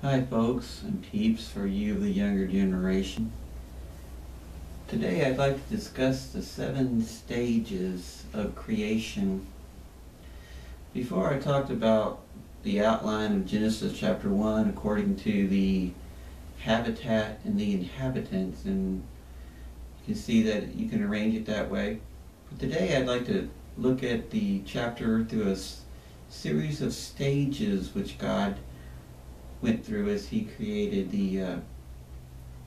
Hi folks and peeps for you of the younger generation. Today I'd like to discuss the 7 stages of creation. Before I talked about the outline of Genesis chapter 1 according to the habitat and the inhabitants, and you can see that you can arrange it that way. But today I'd like to look at the chapter through a series of stages which God went through as he created the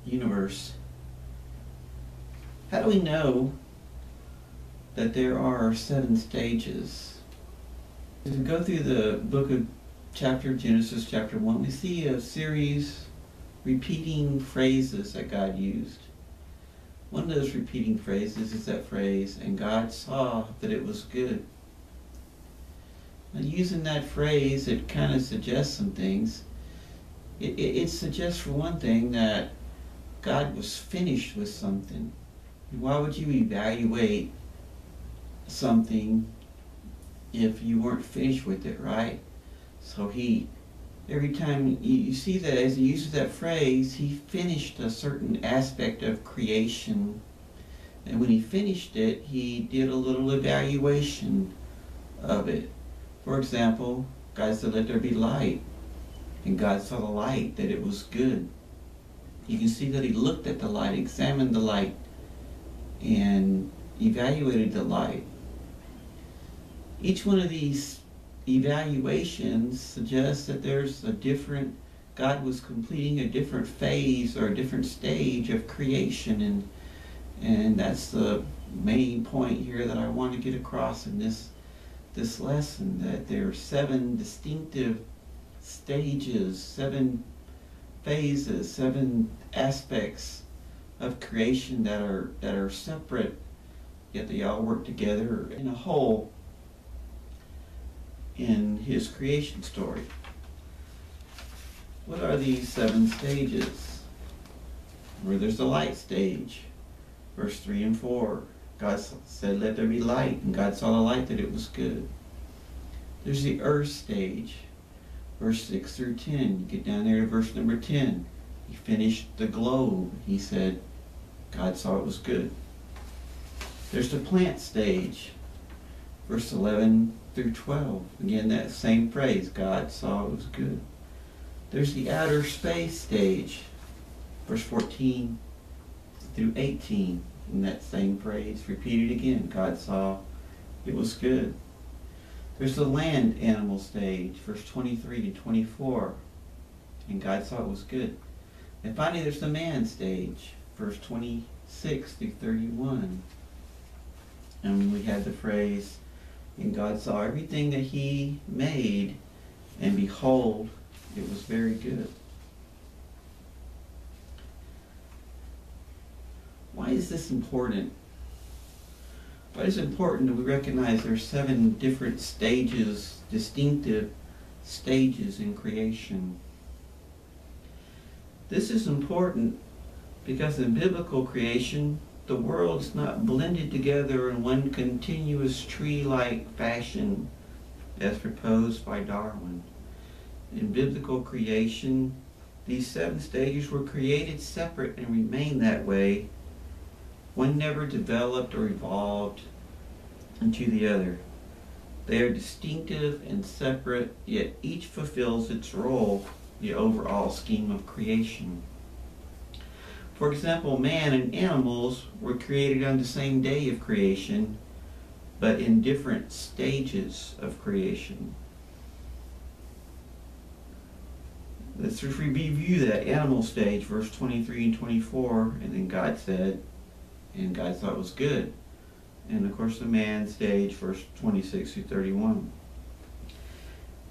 universe. How do we know that there are 7 stages? As we go through the book of Genesis chapter 1, we see a series repeating phrases that God used. One of those repeating phrases is that phrase, "And God saw that it was good." Now, using that phrase, it kind of suggests some things. It suggests, for one thing, that God was finished with something. Why would you evaluate something if you weren't finished with it, right? So every time you see that as he uses that phrase, he finished a certain aspect of creation. And when he finished it, he did a little evaluation of it. For example, God said, "Let there be light." And God saw the light, that it was good. You can see that he looked at the light, examined the light, and evaluated the light. Each one of these evaluations suggests that God was completing a different phase or a different stage of creation. And that's the main point here that I want to get across in this lesson, that there are 7 distinctive stages, 7 phases, 7 aspects of creation that are separate, yet they all work together in a whole in his creation story. What are these 7 stages? Where there's the light stage, verse 3 and 4. God said, "Let there be light," and God saw the light, that it was good. There's the earth stage, verse 6 through 10. You get down there to verse number 10. He finished the globe. He said, God saw it was good. There's the plant stage, verse 11 through 12. Again, that same phrase, God saw it was good. There's the outer space stage, verse 14 through 18. And that same phrase repeated again, God saw it was good. There's the land animal stage, verse 23 to 24, and God saw it was good. And finally, there's the man stage, verse 26 through 31. And we had the phrase, "And God saw everything that he made, and behold, it was very good." Why is this important? Why is it important that we recognize there are 7 different stages, distinctive stages in creation? This is important because in biblical creation, the world is not blended together in one continuous tree-like fashion as proposed by Darwin. In biblical creation, these 7 stages were created separate and remain that way. One never developed or evolved into the other. They are distinctive and separate, yet each fulfills its role in the overall scheme of creation. For example, man and animals were created on the same day of creation, but in different stages of creation. Let's just review that animal stage, verse 23 and 24, and then God said, and God thought it was good. And of course the man stage, verse 26 through 31.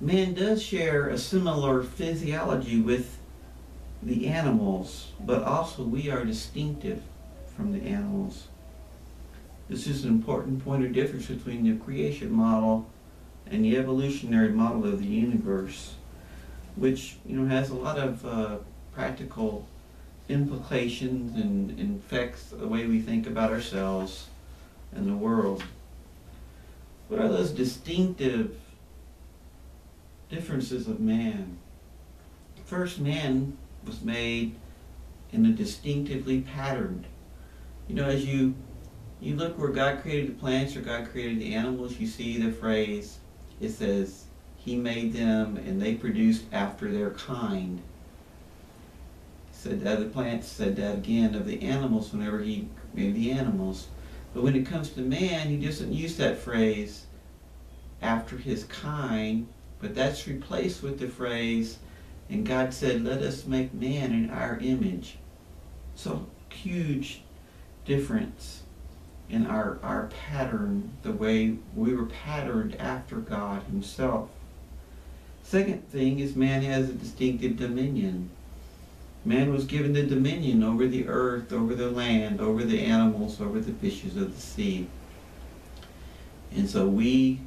Man does share a similar physiology with the animals, but also we are distinctive from the animals. This is an important point of difference between the creation model and the evolutionary model of the universe, which has a lot of practical implications and affects the way we think about ourselves and the world. What are those distinctive differences of man? first man was made in a distinctively patterned. You know, as you look where God created the plants or God created the animals, you see the phrase, it says, He made them and they produced after their kind. Said that of the plants, said that again of the animals whenever He made the animals. But when it comes to man, He doesn't use that phrase, after his kind, but that's replaced with the phrase, and God said, let us make man in our image. So huge difference in our pattern, the way we were patterned after God Himself. Second thing is man has a distinctive dominion. Man was given the dominion over the earth, over the land, over the animals, over the fishes of the sea. And so we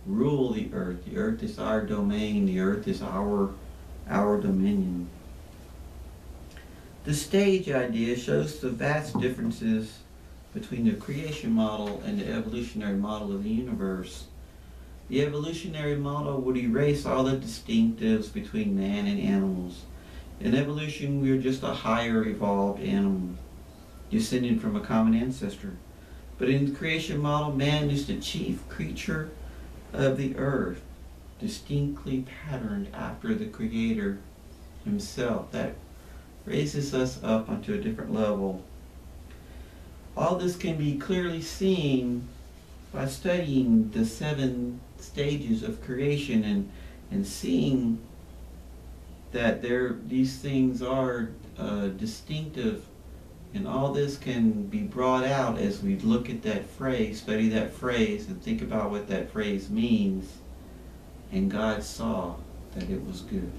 rule the earth. The earth is our domain. The earth is our dominion. The stage idea shows the vast differences between the creation model and the evolutionary model of the universe. The evolutionary model would erase all the distinctives between man and animals. In evolution, we are just a higher evolved animal, descended from a common ancestor. But in the creation model, man is the chief creature of the earth, distinctly patterned after the Creator Himself. That raises us up onto a different level. All this can be clearly seen by studying the 7 stages of creation and seeing that these things are distinctive, and all this can be brought out as we look at that phrase, study that phrase, and think about what that phrase means. And God saw that it was good.